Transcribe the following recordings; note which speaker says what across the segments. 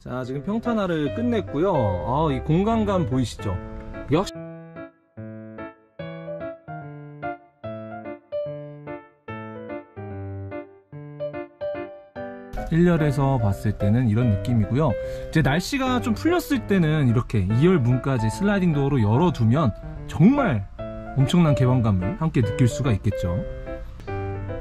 Speaker 1: 자, 지금 평탄화를 끝냈고요. 이 공간감 보이시죠? 역시 일렬에서 봤을 때는 이런 느낌이고요. 이제 날씨가 좀 풀렸을 때는 이렇게 2열 문까지 슬라이딩 도어로 열어두면 정말 엄청난 개방감을 함께 느낄 수가 있겠죠.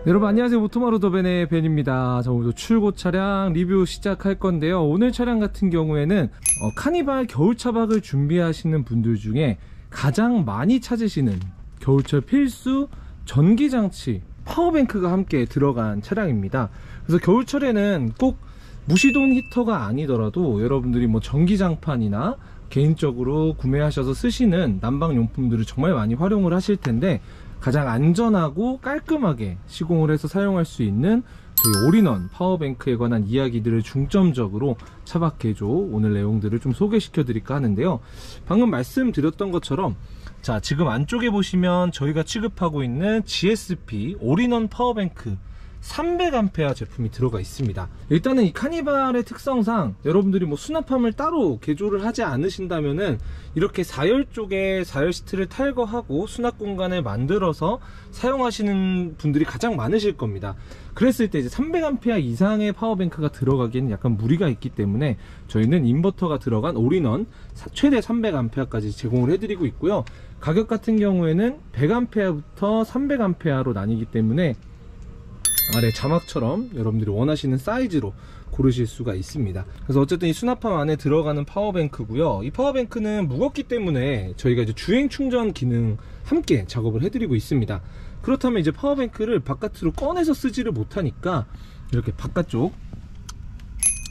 Speaker 1: 여러분 안녕하세요, 모토마루 더벤의 벤입니다. 자, 오늘도 출고 차량 리뷰 시작할 건데요. 오늘 차량 같은 경우에는 카니발 겨울 차박을 준비하시는 분들 중에 가장 많이 찾으시는 겨울철 필수 전기장치 파워뱅크가 함께 들어간 차량입니다. 그래서 겨울철에는 꼭 무시동 히터가 아니더라도 여러분들이 뭐 전기장판이나 개인적으로 구매하셔서 쓰시는 난방용품들을 정말 많이 활용을 하실 텐데, 가장 안전하고 깔끔하게 시공을 해서 사용할 수 있는 저희 올인원 파워뱅크에 관한 이야기들을 중점적으로 차박개조 오늘 내용들을 좀 소개시켜 드릴까 하는데요. 방금 말씀드렸던 것처럼 자, 지금 안쪽에 보시면 저희가 취급하고 있는 GSP 올인원 파워뱅크 300A 제품이 들어가 있습니다. 일단은 이 카니발의 특성상 여러분들이 뭐 수납함을 따로 개조를 하지 않으신다면은 이렇게 4열 쪽에 4열 시트를 탈거하고 수납 공간을 만들어서 사용하시는 분들이 가장 많으실 겁니다. 그랬을 때 이제 300A 이상의 파워뱅크가 들어가기에는 약간 무리가 있기 때문에 저희는 인버터가 들어간 올인원 최대 300A까지 제공을 해드리고 있고요. 가격 같은 경우에는 100A부터 300A로 나뉘기 때문에 아래 자막처럼 여러분들이 원하시는 사이즈로 고르실 수가 있습니다. 그래서 어쨌든 이 수납함 안에 들어가는 파워뱅크고요. 이 파워뱅크는 무겁기 때문에 저희가 이제 주행 충전 기능 함께 작업을 해드리고 있습니다. 그렇다면 이제 파워뱅크를 바깥으로 꺼내서 쓰지를 못하니까 이렇게 바깥쪽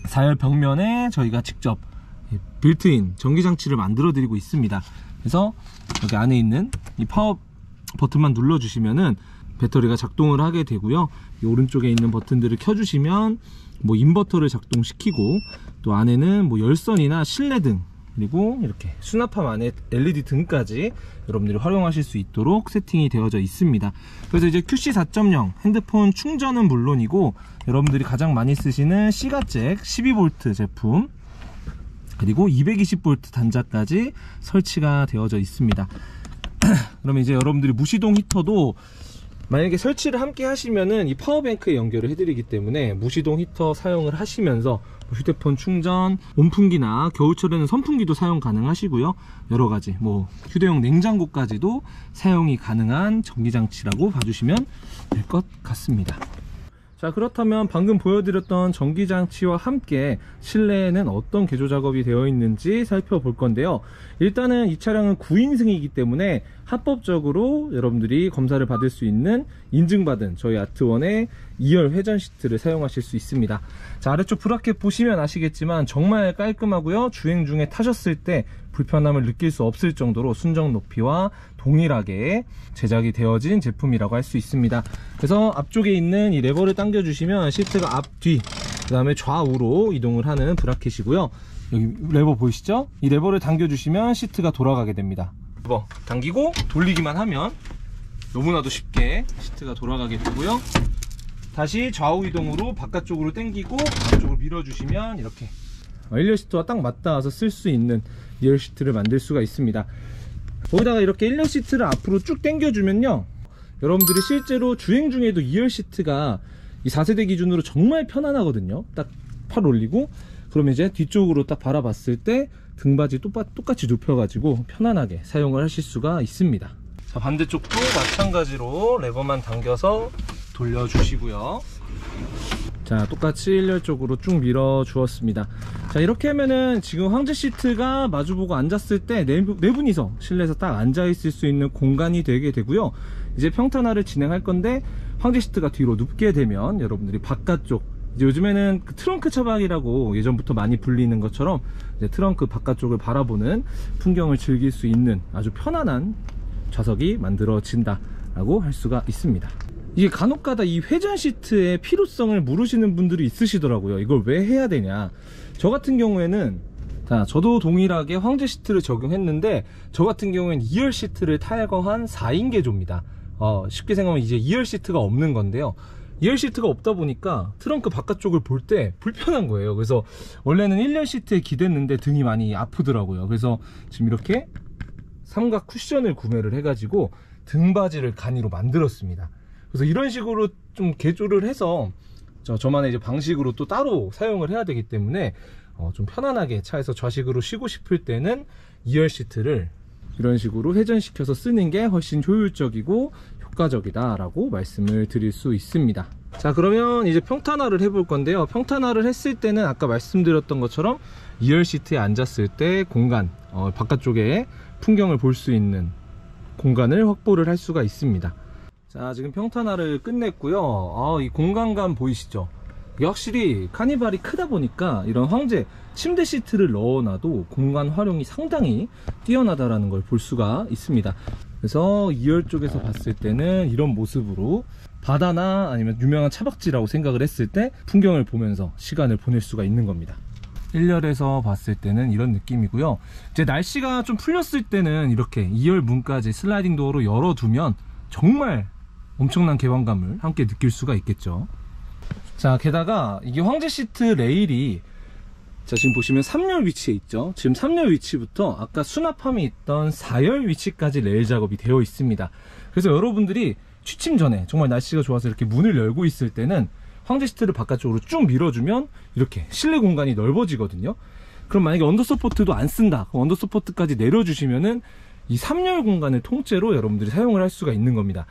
Speaker 1: 4열 벽면에 저희가 직접 빌트인 전기장치를 만들어 드리고 있습니다. 그래서 여기 안에 있는 이 파워 버튼만 눌러 주시면은 배터리가 작동을 하게 되고요. 이 오른쪽에 있는 버튼들을 켜주시면 뭐 인버터를 작동시키고, 또 안에는 뭐 열선이나 실내등, 그리고 이렇게 수납함 안에 LED 등까지 여러분들이 활용하실 수 있도록 세팅이 되어져 있습니다. 그래서 이제 QC 4.0 핸드폰 충전은 물론이고 여러분들이 가장 많이 쓰시는 시가잭 12V 제품, 그리고 220V 단자까지 설치가 되어져 있습니다. 그러면 이제 여러분들이 무시동 히터도 만약에 설치를 함께 하시면은 이 파워뱅크에 연결을 해드리기 때문에 무시동 히터 사용을 하시면서 휴대폰 충전, 온풍기나 겨울철에는 선풍기도 사용 가능하시고요. 여러가지 뭐 휴대용 냉장고까지도 사용이 가능한 전기장치라고 봐주시면 될 것 같습니다. 자, 그렇다면 방금 보여드렸던 전기장치와 함께 실내에는 어떤 개조 작업이 되어 있는지 살펴볼 건데요. 일단은 이 차량은 9인승이기 때문에 합법적으로 여러분들이 검사를 받을 수 있는 인증받은 저희 아트원의 2열 회전 시트를 사용하실 수 있습니다. 자, 아래쪽 브라켓 보시면 아시겠지만 정말 깔끔하고요. 주행 중에 타셨을 때 불편함을 느낄 수 없을 정도로 순정 높이와 동일하게 제작이 되어진 제품이라고 할 수 있습니다. 그래서 앞쪽에 있는 이 레버를 당겨 주시면 시트가 앞, 뒤, 그 다음에 좌우로 이동을 하는 브라켓이고요. 여기 레버 보이시죠? 이 레버를 당겨 주시면 시트가 돌아가게 됩니다. 레버 당기고 돌리기만 하면 너무나도 쉽게 시트가 돌아가게 되고요. 다시 좌우 이동으로 바깥쪽으로 당기고 바깥쪽으로 밀어주시면 이렇게 1열 시트와 딱 맞닿아서 쓸 수 있는 2열 시트를 만들 수가 있습니다. 거기다가 이렇게 1열 시트를 앞으로 쭉 당겨주면요, 여러분들이 실제로 주행 중에도 2열 시트가 이 4세대 기준으로 정말 편안하거든요. 딱 팔 올리고 그러면 이제 뒤쪽으로 딱 바라봤을 때 등받이 똑같이 눕혀가지고 편안하게 사용을 하실 수가 있습니다. 자, 반대쪽도 마찬가지로 레버만 당겨서 돌려주시고요. 자, 똑같이 1열 쪽으로 쭉 밀어 주었습니다. 자, 이렇게 하면은 지금 황제 시트가 마주보고 앉았을 때 네 분이서 실내에서 딱 앉아 있을 수 있는 공간이 되게 되고요. 이제 평탄화를 진행할 건데 황제 시트가 뒤로 눕게 되면 여러분들이 바깥쪽, 이제 요즘에는 그 트렁크 차박이라고 예전부터 많이 불리는 것처럼 이제 트렁크 바깥쪽을 바라보는 풍경을 즐길 수 있는 아주 편안한 좌석이 만들어진다 라고 할 수가 있습니다. 이게 간혹가다 이 회전 시트의 필요성을 물으시는 분들이 있으시더라고요. 이걸 왜 해야 되냐. 저 같은 경우에는, 자, 저도 동일하게 황제 시트를 적용했는데 저 같은 경우에는 2열 시트를 탈거한 4인 개조입니다. 쉽게 생각하면 이제 2열 시트가 없는 건데요. 2열 시트가 없다 보니까 트렁크 바깥쪽을 볼 때 불편한 거예요. 그래서 원래는 1열 시트에 기댔는데 등이 많이 아프더라고요. 그래서 지금 이렇게 삼각 쿠션을 구매를 해가지고 등받이를 간이로 만들었습니다. 그래서 이런 식으로 좀 개조를 해서 저만의 이제 방식으로 또 따로 사용을 해야 되기 때문에 좀 편안하게 차에서 좌식으로 쉬고 싶을 때는 2열 시트를 이런 식으로 회전시켜서 쓰는 게 훨씬 효율적이고 효과적이다 라고 말씀을 드릴 수 있습니다. 자, 그러면 이제 평탄화를 해볼 건데요. 평탄화를 했을 때는 아까 말씀드렸던 것처럼 2열 시트에 앉았을 때 공간, 바깥쪽에 풍경을 볼 수 있는 공간을 확보를 할 수가 있습니다. 자, 지금 평탄화를 끝냈고요. 이 공간감 보이시죠? 이게 확실히 카니발이 크다 보니까 이런 황제 침대 시트를 넣어놔도 공간 활용이 상당히 뛰어나다라는 걸 볼 수가 있습니다. 그래서 2열 쪽에서 봤을 때는 이런 모습으로 바다나 아니면 유명한 차박지라고 생각을 했을 때 풍경을 보면서 시간을 보낼 수가 있는 겁니다. 1열에서 봤을 때는 이런 느낌이고요. 이제 날씨가 좀 풀렸을 때는 이렇게 2열 문까지 슬라이딩 도어로 열어두면 정말 엄청난 개방감을 함께 느낄 수가 있겠죠. 자, 게다가 이게 황제 시트 레일이 지금 보시면 3열 위치에 있죠. 지금 3열 위치부터 아까 수납함이 있던 4열 위치까지 레일 작업이 되어 있습니다. 그래서 여러분들이 취침 전에 정말 날씨가 좋아서 이렇게 문을 열고 있을 때는 황제 시트를 바깥쪽으로 쭉 밀어주면 이렇게 실내 공간이 넓어지거든요. 그럼 만약에 언더서포트도 안 쓴다, 그럼 언더서포트까지 내려주시면은 이 3열 공간을 통째로 여러분들이 사용을 할 수가 있는 겁니다.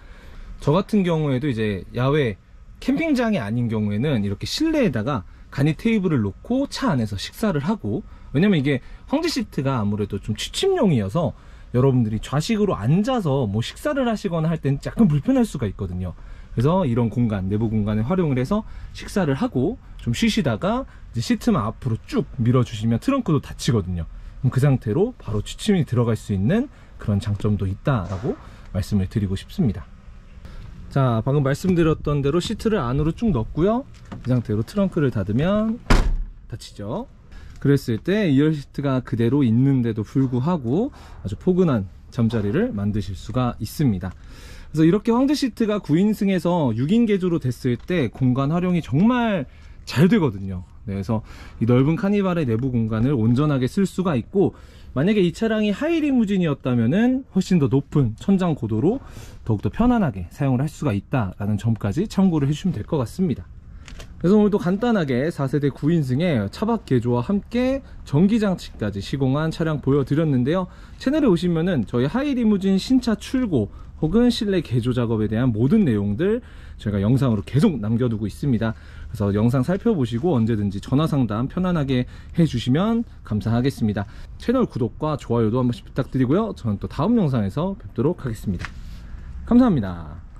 Speaker 1: 저 같은 경우에도 이제 야외 캠핑장이 아닌 경우에는 이렇게 실내에다가 간이 테이블을 놓고 차 안에서 식사를 하고, 왜냐면 이게 황제 시트가 아무래도 좀 취침용이어서 여러분들이 좌식으로 앉아서 뭐 식사를 하시거나 할 때는 약간 불편할 수가 있거든요. 그래서 이런 공간, 내부 공간을 활용을 해서 식사를 하고 좀 쉬시다가 이제 시트만 앞으로 쭉 밀어주시면 트렁크도 닫히거든요. 그럼 그 상태로 바로 취침이 들어갈 수 있는 그런 장점도 있다라고 말씀을 드리고 싶습니다. 자, 방금 말씀드렸던 대로 시트를 안으로 쭉 넣고요. 이 상태로 트렁크를 닫으면 닫히죠. 그랬을 때 2열 시트가 그대로 있는데도 불구하고 아주 포근한 잠자리를 만드실 수가 있습니다. 그래서 이렇게 황제 시트가 9인승에서 6인 개조로 됐을 때 공간 활용이 정말 잘 되거든요. 네, 그래서 이 넓은 카니발의 내부 공간을 온전하게 쓸 수가 있고, 만약에 이 차량이 하이리무진이었다면은 훨씬 더 높은 천장 고도로 더욱더 편안하게 사용을 할 수가 있다라는 점까지 참고를 해주시면 될 것 같습니다. 그래서 오늘도 간단하게 4세대 9인승의 차박 개조와 함께 전기장치까지 시공한 차량 보여드렸는데요. 채널에 오시면은 저희 하이리무진 신차 출고 혹은 실내 개조 작업에 대한 모든 내용들 저희가 영상으로 계속 남겨두고 있습니다. 그래서 영상 살펴보시고 언제든지 전화 상담 편안하게 해주시면 감사하겠습니다. 채널 구독과 좋아요도 한 번씩 부탁드리고요. 저는 또 다음 영상에서 뵙도록 하겠습니다. 감사합니다.